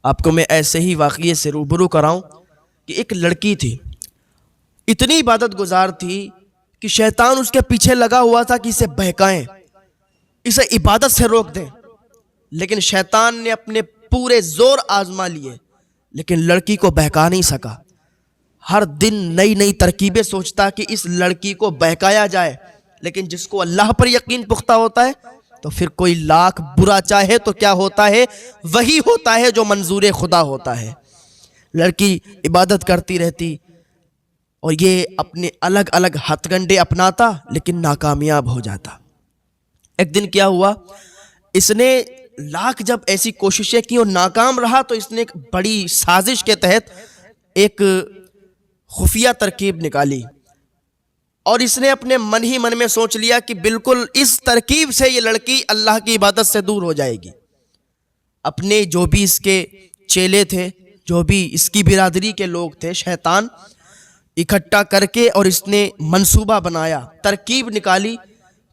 آپ کو میں ایسے ہی واقعے سے روبرو کراؤں کہ ایک لڑکی تھی، اتنی عبادت گزار تھی کہ شیطان اس کے پیچھے لگا ہوا تھا کہ اسے بہکائیں، اسے عبادت سے روک دیں، لیکن شیطان نے اپنے پورے زور آزما لیے لیکن لڑکی کو بہکا نہیں سکا۔ ہر دن نئی نئی ترکیبیں سوچتا کہ اس لڑکی کو بہکایا جائے، لیکن جس کو اللہ پر یقین پختہ ہوتا ہے تو پھر کوئی لاکھ برا چاہے تو کیا ہوتا ہے، وہی ہوتا ہے جو منظور خدا ہوتا ہے۔ لڑکی عبادت کرتی رہتی اور یہ اپنے الگ الگ ہتھ کنڈے اپناتا لیکن ناکامیاب ہو جاتا۔ ایک دن کیا ہوا، اس نے لاکھ جب ایسی کوششیں کی اور ناکام رہا تو اس نے ایک بڑی سازش کے تحت ایک خفیہ ترکیب نکالی، اور اس نے اپنے من ہی من میں سوچ لیا کہ بالکل اس ترکیب سے یہ لڑکی اللہ کی عبادت سے دور ہو جائے گی۔ اپنے جو بھی اس کے چیلے تھے، جو بھی اس کی برادری کے لوگ تھے، شیطان اکٹھا کر کے اور اس نے منصوبہ بنایا، ترکیب نکالی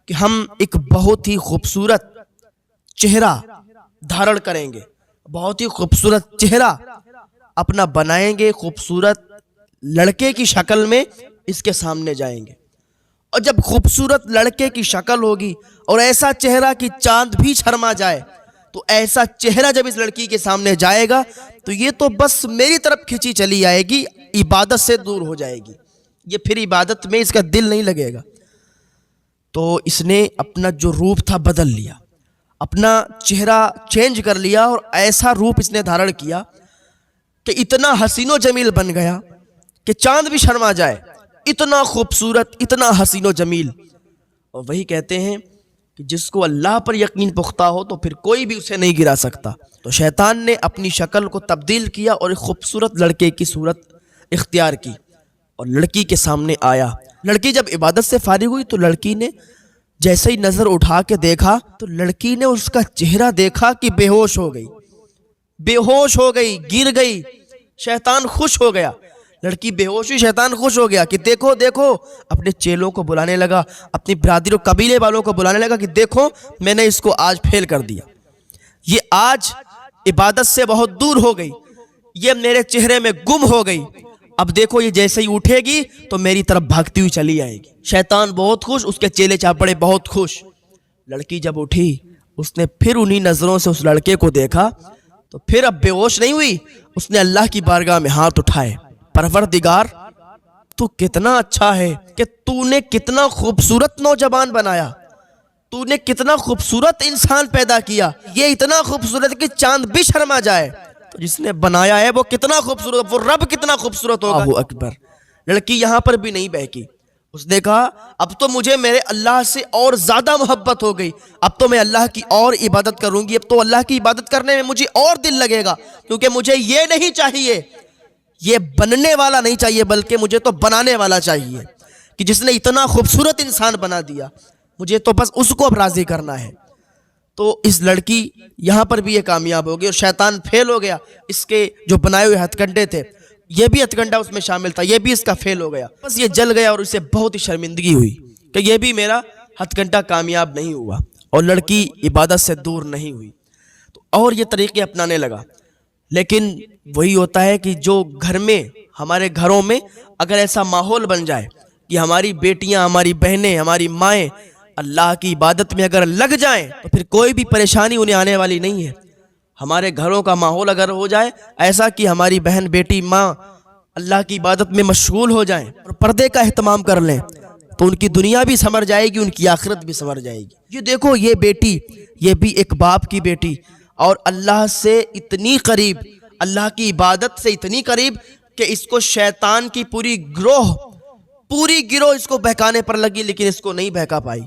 کہ ہم ایک بہت ہی خوبصورت چہرہ دھارن کریں گے، بہت ہی خوبصورت چہرہ اپنا بنائیں گے، خوبصورت لڑکے کی شکل میں اس کے سامنے جائیں گے، اور جب خوبصورت لڑکے کی شکل ہوگی اور ایسا چہرہ کہ چاند بھی شرما جائے، تو ایسا چہرہ جب اس لڑکی کے سامنے جائے گا تو یہ تو بس میری طرف کھینچی چلی آئے گی، عبادت سے دور ہو جائے گی، یہ پھر عبادت میں اس کا دل نہیں لگے گا۔ تو اس نے اپنا جو روپ تھا بدل لیا، اپنا چہرہ چینج کر لیا، اور ایسا روپ اس نے دھارن کیا کہ اتنا حسین و جمیل بن گیا کہ چاند بھی شرما جائے، اتنا خوبصورت، اتنا حسین و جمیل۔ اور وہی کہتے ہیں کہ جس کو اللہ پر یقین پختہ ہو تو پھر کوئی بھی اسے نہیں گرا سکتا۔ تو شیطان نے اپنی شکل کو تبدیل کیا اور ایک خوبصورت لڑکے کی صورت اختیار کی اور لڑکی کے سامنے آیا۔ لڑکی جب عبادت سے فارغ ہوئی تو لڑکی نے جیسے ہی نظر اٹھا کے دیکھا تو لڑکی نے اس کا چہرہ دیکھا کہ بے ہوش ہو گئی، بے ہوش ہو گئی، گر گئی۔ شیطان خوش ہو گیا، لڑکی بے ہوش ہوئی، شیطان خوش ہو گیا کہ دیکھو دیکھو، اپنے چیلوں کو بلانے لگا، اپنی برادری و قبیلے والوں کو بلانے لگا کہ دیکھو میں نے اس کو آج فیل کر دیا، یہ آج عبادت سے بہت دور ہو گئی، یہ میرے چہرے میں گم ہو گئی، اب دیکھو یہ جیسے ہی اٹھے گی تو میری طرف بھاگتی ہوئی چلی آئے گی۔ شیطان بہت خوش، اس کے چیلے چاپڑے بہت خوش۔ لڑکی جب اٹھی اس نے پھر انہی نظروں سے اس لڑکے کو دیکھا تو پھر اب بے ہوش نہیں ہوئی، اس نے اللہ کی بارگاہ میں ہاتھ اٹھائے، پروردگار تو کتنا اچھا ہے کہ تو نے کتنا خوبصورت نوجوان بنایا، تو نے کتنا خوبصورت انسان پیدا کیا، یہ اتنا خوبصورت کہ چاند بھی شرما جائے، تو جس نے بنایا ہے وہ کتنا خوبصورت، وہ رب کتنا خوبصورت ہوگا۔ اللہ اکبر۔ لڑکی یہاں پر بھی نہیں بہکی، اس نے کہا اب تو مجھے میرے اللہ سے اور زیادہ محبت ہو گئی، اب تو میں اللہ کی اور عبادت کروں گی، اب تو اللہ کی عبادت کرنے میں مجھے اور دل لگے گا، کیونکہ مجھے یہ نہیں چاہیے، یہ بننے والا نہیں چاہیے، بلکہ مجھے تو بنانے والا چاہیے کہ جس نے اتنا خوبصورت انسان بنا دیا، مجھے تو بس اس کو اب راضی کرنا ہے۔ تو اس لڑکی یہاں پر بھی یہ کامیاب ہو گئی اور شیطان فیل ہو گیا۔ اس کے جو بنائے ہوئے ہتھ کنڈے تھے، یہ بھی ہتھ کنڈا اس میں شامل تھا، یہ بھی اس کا فیل ہو گیا، بس یہ جل گیا اور اسے بہت ہی شرمندگی ہوئی کہ یہ بھی میرا ہتھ کنڈا کامیاب نہیں ہوا، اور لڑکی عبادت سے دور نہیں ہوئی، تو اور یہ طریقے اپنانے لگا۔ لیکن وہی ہوتا ہے کہ جو گھر میں، ہمارے گھروں میں اگر ایسا ماحول بن جائے کہ ہماری بیٹیاں، ہماری بہنیں، ہماری مائیں اللہ کی عبادت میں اگر لگ جائیں تو پھر کوئی بھی پریشانی انہیں آنے والی نہیں ہے۔ ہمارے گھروں کا ماحول اگر ہو جائے ایسا کہ ہماری بہن، بیٹی، ماں اللہ کی عبادت میں مشغول ہو جائیں اور پردے کا اہتمام کر لیں تو ان کی دنیا بھی سنور جائے گی، ان کی آخرت بھی سنور جائے گی۔ یہ دیکھو، یہ بیٹی، یہ بھی ایک باپ کی بیٹی، اور اللہ سے اتنی قریب، اللہ کی عبادت سے اتنی قریب کہ اس کو شیطان کی پوری گروہ اس کو بہکانے پر لگی لیکن اس کو نہیں بہکا پائی۔